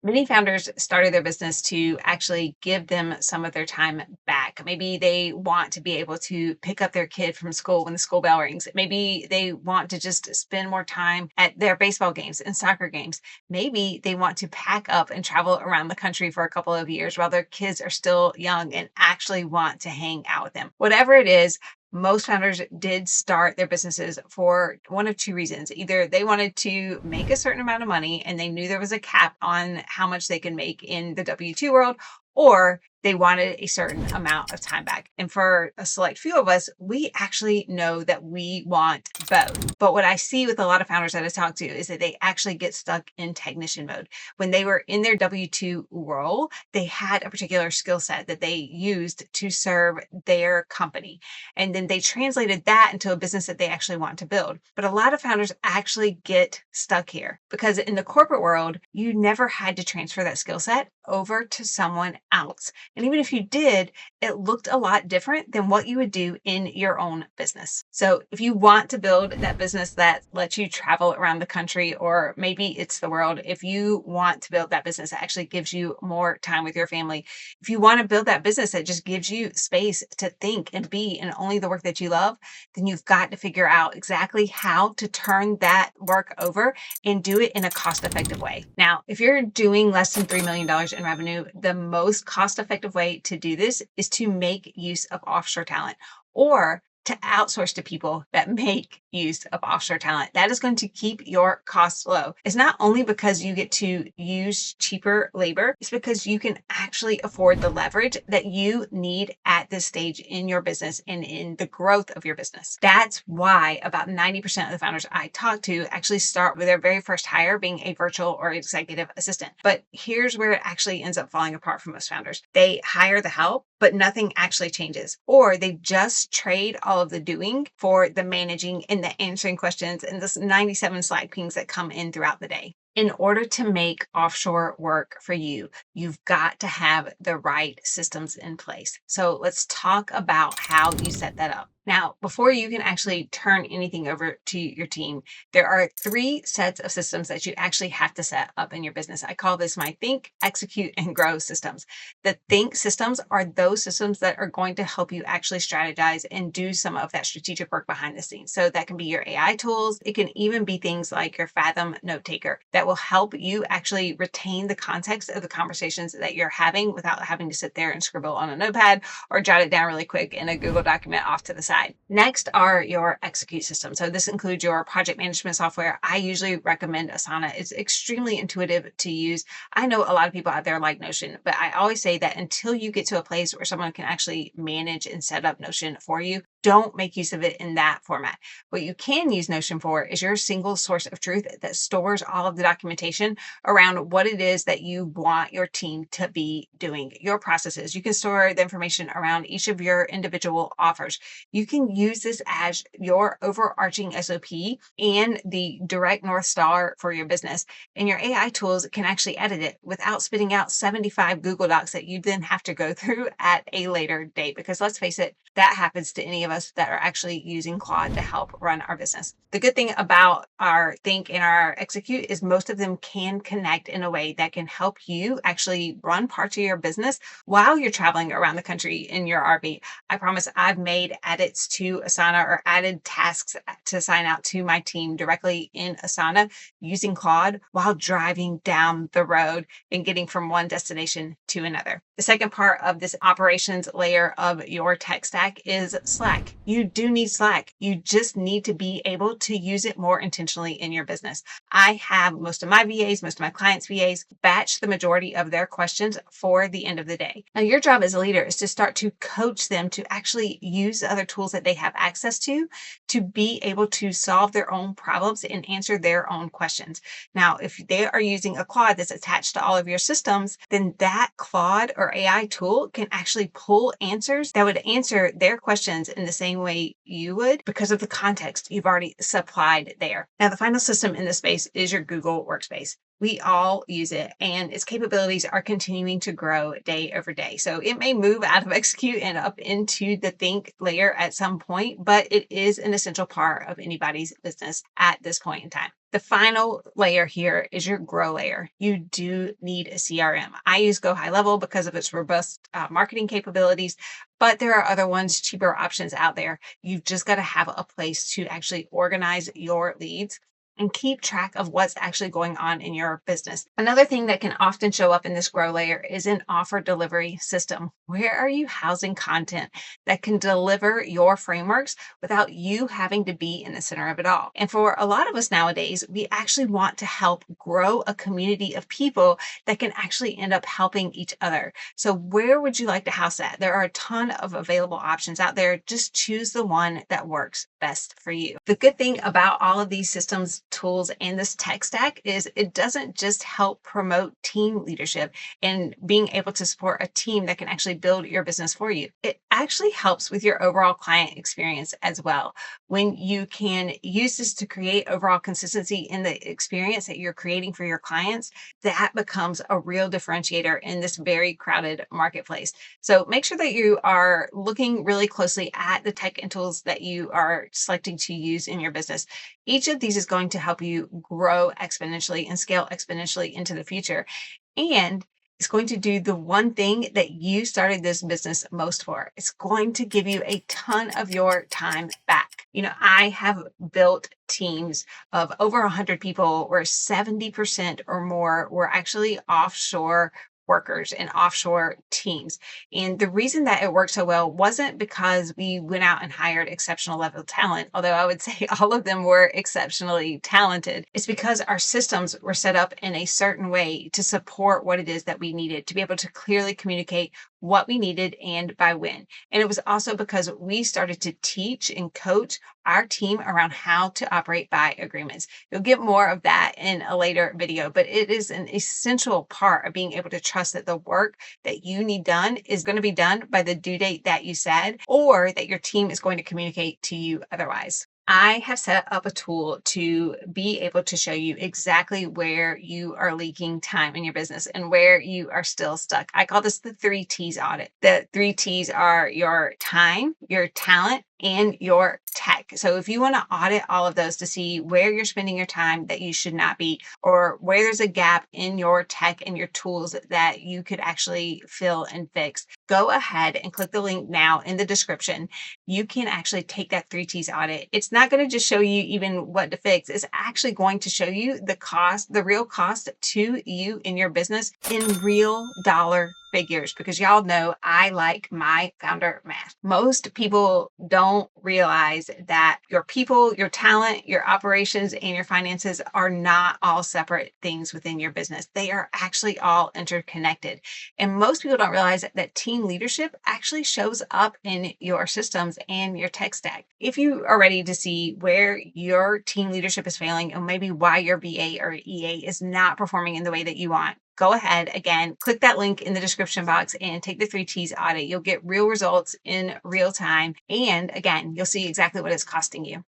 Many founders started their business to actually give them some of their time back. Maybe they want to be able to pick up their kid from school when the school bell rings. Maybe they want to just spend more time at their baseball games and soccer games. Maybe they want to pack up and travel around the country for a couple of years while their kids are still young and actually want to hang out with them. Whatever it is, most founders did start their businesses for one of two reasons. Either they wanted to make a certain amount of money and they knew there was a cap on how much they can make in the W-2 world, or they wanted a certain amount of time back. And for a select few of us, we actually know that we want both. But what I see with a lot of founders that I talk to is that they actually get stuck in technician mode. When they were in their W-2 role, they had a particular skill set that they used to serve their company. And then they translated that into a business that they actually want to build. But a lot of founders actually get stuck here because in the corporate world, you never had to transfer that skill set over to someone else. And even if you did, it looked a lot different than what you would do in your own business. So if you want to build that business that lets you travel around the country, or maybe it's the world, if you want to build that business that actually gives you more time with your family, if you want to build that business that just gives you space to think and be in only the work that you love, then you've got to figure out exactly how to turn that work over and do it in a cost-effective way. Now, if you're doing less than $3 million in revenue, the most cost-effective way to do this is to make use of offshore talent or to outsource to people that make use of offshore talent. That is going to keep your costs low. It's not only because you get to use cheaper labor, it's because you can actually afford the leverage that you need at this stage in your business and in the growth of your business. That's why about 90% of the founders I talk to actually start with their very first hire being a virtual or executive assistant. But here's where it actually ends up falling apart for most founders. They hire the help, but nothing actually changes. Or they just trade all of the doing for the managing and the answering questions and the 97 Slack pings that come in throughout the day. In order to make offshore work for you, you've got to have the right systems in place. So let's talk about how you set that up. Now, before you can actually turn anything over to your team, there are 3 sets of systems that you actually have to set up in your business. I call this my think, execute, and grow systems. The think systems are those systems that are going to help you actually strategize and do some of that strategic work behind the scenes. So that can be your AI tools. It can even be things like your Fathom note taker that will help you actually retain the context of the conversations that you're having without having to sit there and scribble on a notepad or jot it down really quick in a Google document off to the side. Next are your execute systems. So this includes your project management software. I usually recommend Asana. It's extremely intuitive to use. I know a lot of people out there like Notion, but I always say that until you get to a place where someone can actually manage and set up Notion for you, don't make use of it in that format. What you can use Notion for is your single source of truth that stores all of the documentation around what it is that you want your team to be doing, your processes. You can store the information around each of your individual offers. You can use this as your overarching SOP and the direct North Star for your business. And your AI tools can actually edit it without spitting out 75 Google Docs that you then have to go through at a later date. Because let's face it, that happens to any of us that are actually using Claude to help run our business. The good thing about our think and our execute is most of them can connect in a way that can help you actually run parts of your business while you're traveling around the country in your RV. I promise I've made edits to Asana or added tasks to sign out to my team directly in Asana using Claude while driving down the road and getting from one destination to another. The second part of this operations layer of your tech stack is Slack. You do need Slack. You just need to be able to use it more intentionally in your business. I have most of my VAs, most of my clients' VAs batch the majority of their questions for the end of the day. Now, your job as a leader is to start to coach them to actually use other tools that they have access to be able to solve their own problems and answer their own questions. Now, if they are using a Claude that's attached to all of your systems, then that Claude or AI tool can actually pull answers that would answer their questions in the same way you would because of the context you've already supplied there. Now, the final system in this space is your Google Workspace. We all use it, and its capabilities are continuing to grow day over day. So it may move out of execute and up into the think layer at some point, but it is an essential part of anybody's business at this point in time. The final layer here is your grow layer. You do need a CRM. I use Go High Level because of its robust marketing capabilities, but there are other ones, cheaper options out there. You've just got to have a place to actually organize your leads and keep track of what's actually going on in your business. Another thing that can often show up in this grow layer is an offer delivery system. Where are you housing content that can deliver your frameworks without you having to be in the center of it all? And for a lot of us nowadays, we actually want to help grow a community of people that can actually end up helping each other. So where would you like to house that? There are a ton of available options out there. Just choose the one that works best for you. The good thing about all of these systems, tools, and this tech stack is it doesn't just help promote team leadership and being able to support a team that can actually build your business for you. It actually helps with your overall client experience as well. When you can use this to create overall consistency in the experience that you're creating for your clients, that becomes a real differentiator in this very crowded marketplace. So make sure that you are looking really closely at the tech and tools that you are selecting to use in your business. Each of these is going to help you grow exponentially and scale exponentially into the future. And it's going to do the one thing that you started this business most for. It's going to give you a ton of your time back. I have built teams of over 100 people where 70% or more were actually offshore workers and offshore teams. And the reason that it worked so well wasn't because we went out and hired exceptional level talent, although I would say all of them were exceptionally talented. It's because our systems were set up in a certain way to support what it is that we needed, to be able to clearly communicate what we needed and by when. And it was also because we started to teach and coach our team around how to operate by agreements. You'll get more of that in a later video, but it is an essential part of being able to trust that the work that you need done is going to be done by the due date that you said, or that your team is going to communicate to you otherwise. I have set up a tool to be able to show you exactly where you are leaking time in your business and where you are still stuck. I call this the 3T's audit. The 3T's are your time, your talent, and your tech. So if you want to audit all of those to see where you're spending your time that you should not be, or where there's a gap in your tech and your tools that you could actually fill and fix, go ahead and click the link now in the description. You can actually take that 3T's audit. It's not going to just show you even what to fix. It's actually going to show you the cost, the real cost to you in your business in real dollar figures, because y'all know I like my founder math. Most people don't realize that your people, your talent, your operations, and your finances are not all separate things within your business. They are actually all interconnected. And most people don't realize that team leadership actually shows up in your systems and your tech stack. If you are ready to see where your team leadership is failing and maybe why your BA or EA is not performing in the way that you want, go ahead, again, click that link in the description box and take the 3T's audit. You'll get real results in real time. And again, you'll see exactly what it's costing you.